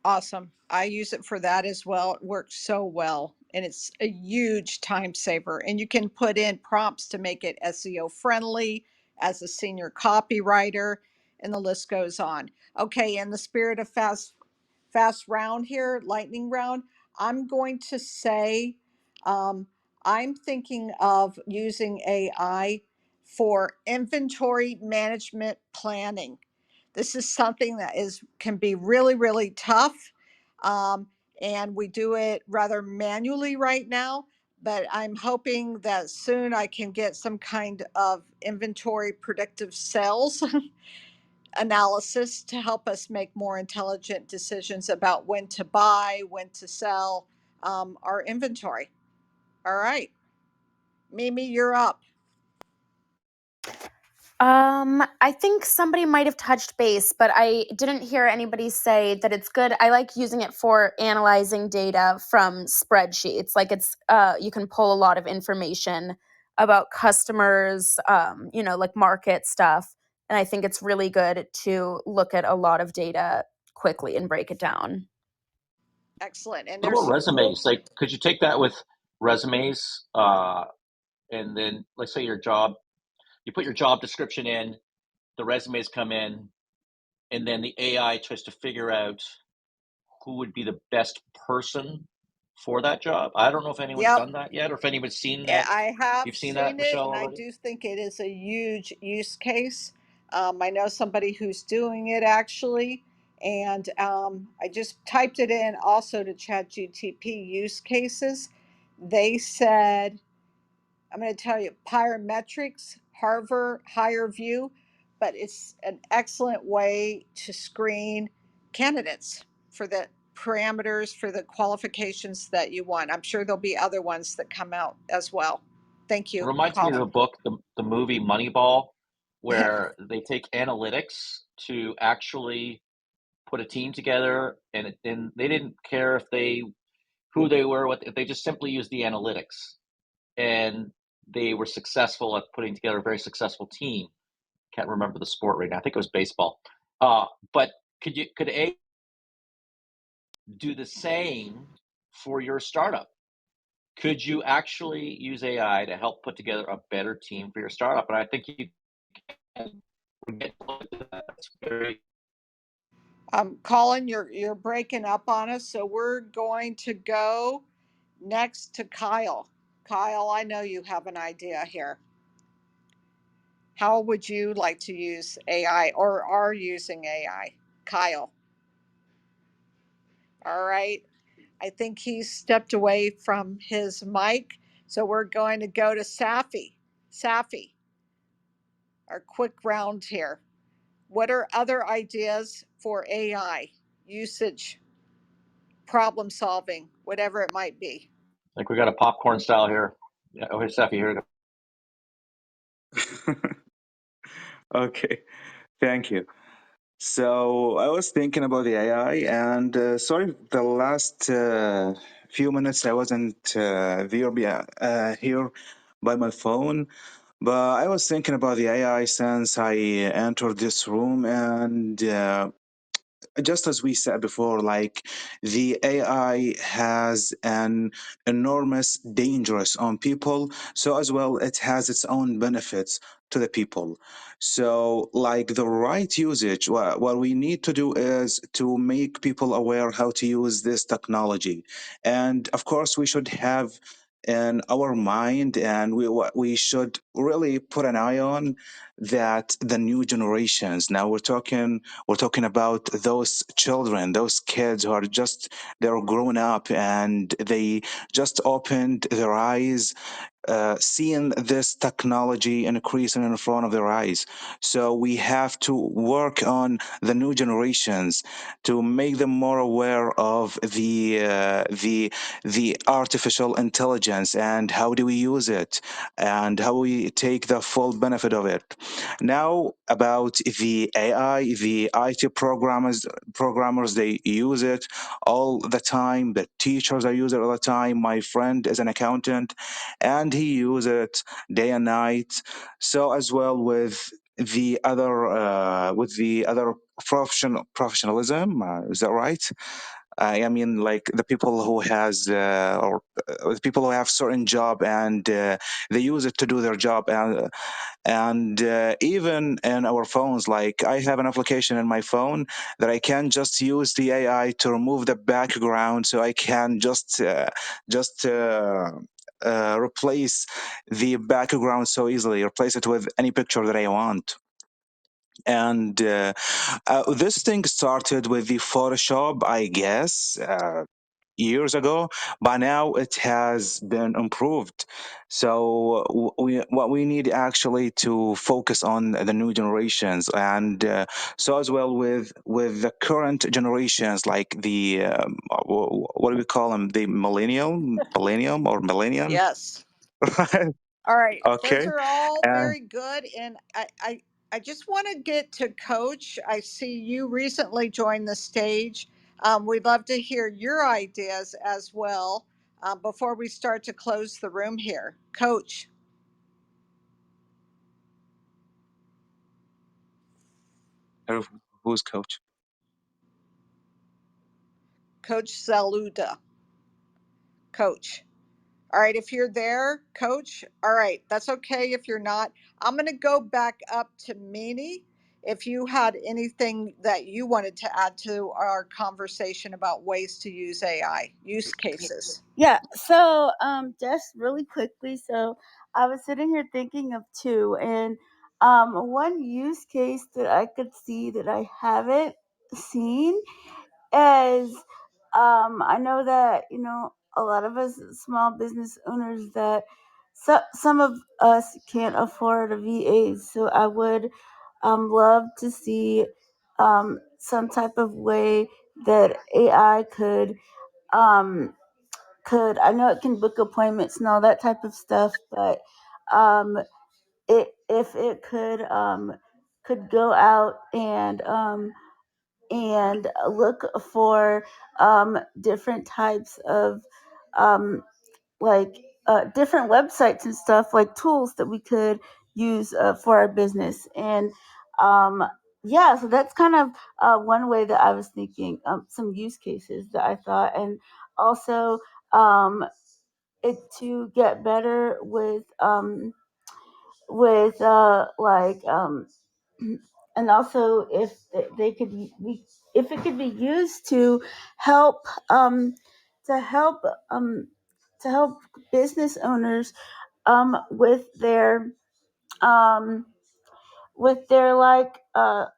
[SPEAKER 2] Awesome. I use it for that as well. It works so well. And it's a huge time saver. And you can put in prompts to make it SEO friendly as a senior copywriter, and the list goes on. Okay, in the spirit of fast round here, lightning round, I'm going to say um, I'm thinking of using AI for inventory management planning. This is something that can be really tough, um, and we do it rather manually right now. But I'm hoping that soon I can get some kind of inventory predictive sales analysis to help us make more intelligent decisions about when to buy, when to sell our inventory. All right, Mimi, you're up.
[SPEAKER 4] I think somebody might have touched base, but I didn't hear anybody say that it's good. I like using it for analyzing data from spreadsheets. Like you can pull a lot of information about customers, like market stuff And I think it's really good to look at a lot of data quickly and break it down.
[SPEAKER 2] Excellent. And
[SPEAKER 1] What
[SPEAKER 2] there's
[SPEAKER 1] about
[SPEAKER 2] some cool.
[SPEAKER 1] resumes? Like, could you take that with resumes? And then let's say your job, you put your job description in, the resumes come in, and then the AI tries to figure out who would be the best person for that job. I don't know if anyone's
[SPEAKER 2] Yep.
[SPEAKER 1] done that yet, or if anyone's seen
[SPEAKER 2] Yeah,
[SPEAKER 1] that.
[SPEAKER 2] I have
[SPEAKER 1] You've seen that,
[SPEAKER 2] seen it,
[SPEAKER 1] Michelle,
[SPEAKER 2] and I
[SPEAKER 1] already?
[SPEAKER 2] do think it is a huge use case. I know somebody who's doing it actually, and I just typed it in also to ChatGTP use cases. They said, I'm going to tell you, Pyrometrics, Harvard, Higher View, but it's an excellent way to screen candidates for the parameters for the qualifications that you want. I'm sure there'll be other ones that come out as well. Thank
[SPEAKER 1] It
[SPEAKER 2] you,
[SPEAKER 1] reminds me of
[SPEAKER 2] Colin.
[SPEAKER 1] the book, the movie Moneyball, where they take analytics to actually put a team together, and they didn't care if they who they were, what if they just simply used the analytics, and they were successful at putting together a very successful team. Can't remember the sport right now. I think it was baseball. But could A do the same for your startup? Could you actually use AI to help put together a better team for your startup? And I think you can. That's very.
[SPEAKER 2] Colin, you're breaking up on us, so we're going to go next to Kyle. Kyle, I know you have an idea here. How would you like to use AI or are using AI? Kyle. All right. I think he's stepped away from his mic. So we're going to go to Safi. Safi, our quick round here. What are other ideas for AI usage, problem solving, whatever it might be?
[SPEAKER 1] Like we got a popcorn style here. Yeah, oh, hey, Steffi, here.
[SPEAKER 6] Okay, thank you. So I was thinking about the AI, and sorry, the last few minutes I wasn't here by my phone, but I was thinking about the AI since I entered this room, and just as we said before, like the AI has an enormous dangerous on people. So as well, it has its own benefits to the people. So like the right usage, what we need to do is to make people aware how to use this technology. And of course, we should have in our mind, and what we should really put an eye on that the new generations. Now we're talking about those children, those kids who are just they're grown up and they just opened their eyes, seeing this technology increasing in front of their eyes. So we have to work on the new generations to make them more aware of the artificial intelligence and how do we use it and how we take the full benefit of it. Now about the AI, the IT programmers they use it all the time. The teachers are using it all the time. My friend is an accountant and he uses it day and night. So as well with the other professionalism, is that right? I mean, like the people who has the people who have certain job and they use it to do their job, and even in our phones, like I have an application in my phone that I can just use the AI to remove the background, so I can just replace the background so easily, replace it with any picture that I want. And this thing started with the Photoshop, I guess, years ago, but now it has been improved. So what we need actually to focus on the new generations, and so as well with the current generations, like the what do we call them, the millennium or millennium.
[SPEAKER 2] Yes. All right, those
[SPEAKER 6] Okay.
[SPEAKER 2] are all
[SPEAKER 6] And
[SPEAKER 2] very good, and I just want to get to Coach. I see you recently joined the stage. We'd love to hear your ideas as well before we start to close the room here, Coach.
[SPEAKER 6] Or who's coach?
[SPEAKER 2] Coach Saluda. Coach. All right, if you're there, Coach, all right, that's okay if you're not. I'm going to go back up to Mini. If you had anything that you wanted to add to our conversation about ways to use AI, use cases.
[SPEAKER 3] Yeah, so just really quickly, so I was sitting here thinking of two, and one use case that I could see that I haven't seen is I know that a lot of us small business owners that some of us can't afford a VA, so I would love to see some type of way that AI could I know it can book appointments and all that type of stuff, but if it could go out and look for different types of um, like different websites and stuff, like tools that we could use for our business. And yeah, so that's kind of one way that I was thinking, some use cases that I thought. And also it to get better with like and also if they could be if it could be used to help to help um to help business owners with their um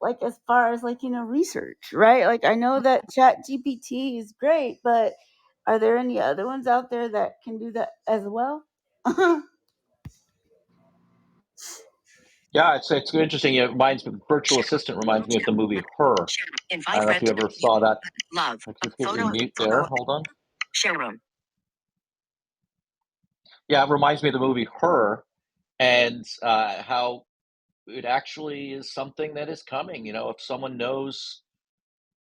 [SPEAKER 3] like as far as like research, right? Like I know that Chat GPT is great, but are there any other ones out there that can do that as well?
[SPEAKER 1] Yeah, it's interesting. It reminds me, virtual assistant reminds me of the movie Her. I don't know if you ever saw that. Let's just get you mute there. Hold on. Yeah, it reminds me of the movie Her, and how it actually is something that is coming. If someone knows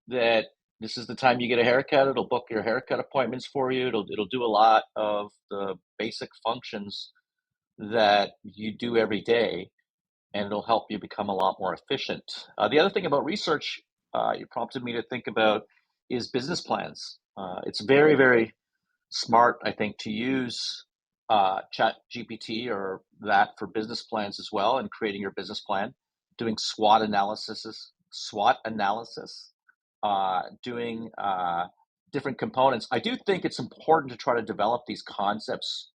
[SPEAKER 1] that this is the time you get a haircut, it'll book your haircut appointments for you. It'll do a lot of the basic functions that you do every day, and it'll help you become a lot more efficient. The other thing about research you prompted me to think about is business plans. It's very, very smart, I think, to use Chat GPT or that for business plans as well, and creating your business plan, doing SWOT analysis, doing different components. I do think it's important to try to develop these concepts,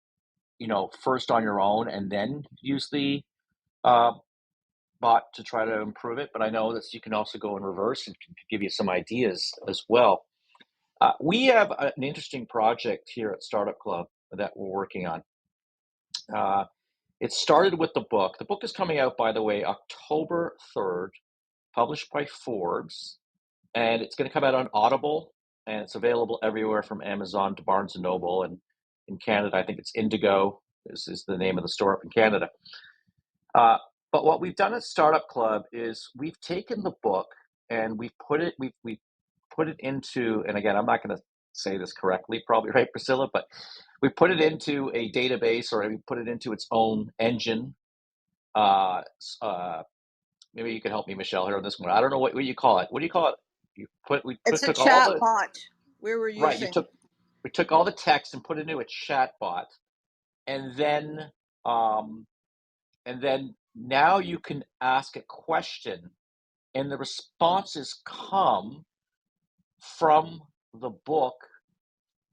[SPEAKER 1] first on your own, and then use the uh, bot to try to improve it. But I know that you can also go in reverse and can give you some ideas as well. We have an interesting project here at Startup Club that we're working on. It started with the book. The book is coming out, by the way, October 3rd, published by Forbes, and it's going to come out on Audible, and it's available everywhere from Amazon to Barnes & Noble, and in Canada, I think it's Indigo is the name of the store up in Canada. But what we've done at Startup Club is we've taken the book and we've put it into, and again, I'm not going to say this correctly, probably, right, Priscilla, but we put it into a database, or we put it into its own engine. Maybe you can help me, Michelle, here on this one. I don't know what you call it. What do you call it?
[SPEAKER 2] It's a
[SPEAKER 1] Took all
[SPEAKER 2] chat
[SPEAKER 1] the
[SPEAKER 2] bot we were
[SPEAKER 1] right.
[SPEAKER 2] using.
[SPEAKER 1] We took all the text and put it into a chat bot, and then um, now you can ask a question, and the responses come from the book,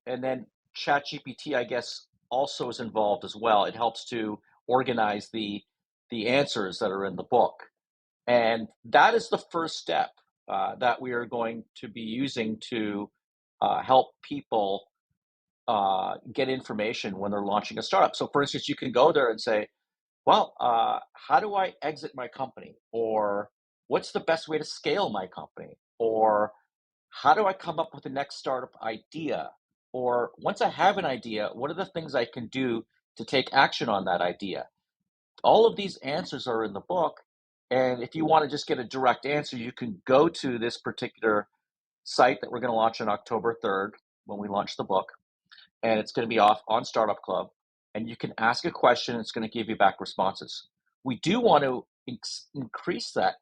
[SPEAKER 1] and then ChatGPT, I guess, also is involved as well. It helps to organize the answers that are in the book, and that is the first step that we are going to be using to help people get information when they're launching a startup. So, for instance, you can go there and say, well, how do I exit my company? Or what's the best way to scale my company? Or how do I come up with the next startup idea? Or once I have an idea, what are the things I can do to take action on that idea? All of these answers are in the book. And if you want to just get a direct answer, you can go to this particular site that we're going to launch on October 3rd when we launch the book. And it's going to be off on Startup Club. And you can ask a question, it's going to give you back responses. We do want to increase that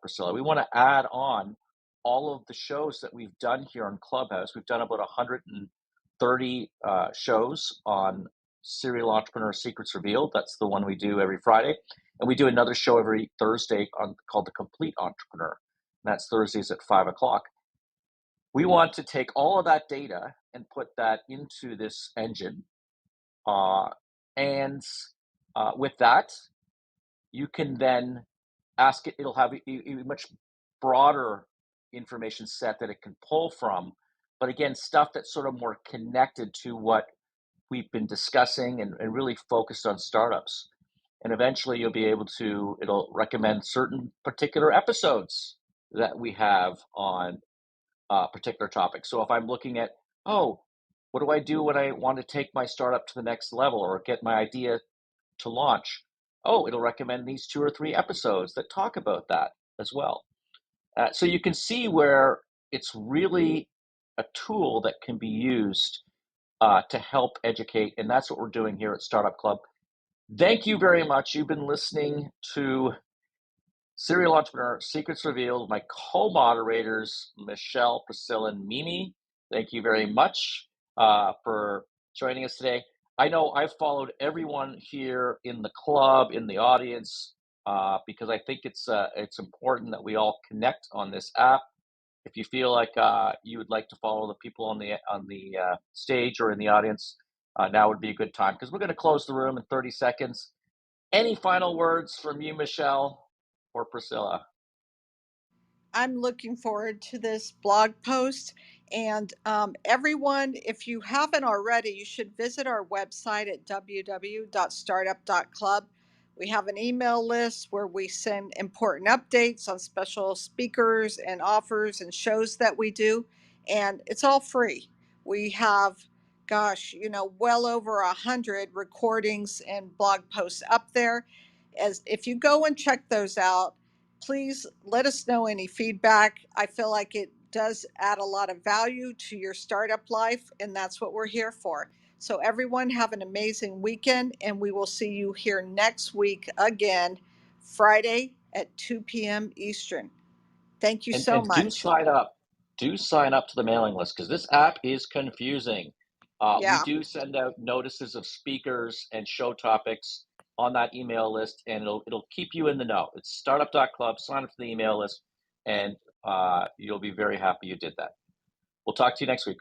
[SPEAKER 1] Priscilla. We want to add on all of the shows that we've done here on Clubhouse. We've done about 130 shows on Serial Entrepreneur Secrets Revealed. That's the one we do every Friday. And we do another show every Thursday called The Complete Entrepreneur. And that's Thursdays at 5 o'clock. We want to take all of that data and put that into this engine. With that, you can then ask it, it'll have a much broader information set that it can pull from. But again, stuff that's sort of more connected to what we've been discussing and really focused on startups. And eventually you'll be able to, it'll recommend certain particular episodes that we have on particular topics. So if I'm looking at, what do I do when I want to take my startup to the next level or get my idea to launch? It'll recommend these 2 or 3 episodes that talk about that as well. So you can see where it's really a tool that can be used to help educate, and that's what we're doing here at Startup Club. Thank you very much. You've been listening to Serial Entrepreneur Secrets Revealed, my co-moderators, Michelle, Priscilla, and Mimi. Thank you very much for joining us today. I know I've followed everyone here in the club, in the audience, because I think it's important that we all connect on this app. If you feel like you would like to follow the people on the stage or in the audience, now would be a good time, because we're going to close the room in 30 seconds. Any final words from you, Michelle or Priscilla?
[SPEAKER 2] I'm looking forward to this blog post. And everyone, if you haven't already, you should visit our website at www.startup.club. We have an email list where we send important updates on special speakers and offers and shows that we do. And it's all free. We have, well over 100 recordings and blog posts up there. As if you go and check those out, please let us know any feedback. I feel like it does add a lot of value to your startup life, and that's what we're here for. So, everyone, have an amazing weekend, and we will see you here next week again, Friday at 2 p.m. Eastern. Thank you so
[SPEAKER 1] And do
[SPEAKER 2] much.
[SPEAKER 1] sign up. Do sign up to the mailing list, because this app is confusing. We
[SPEAKER 2] Yeah.
[SPEAKER 1] do send out notices of speakers and show topics on that email list, and it'll keep you in the know. It's startup.club. Sign up to the email list, and you'll be very happy you did that. We'll talk to you next week.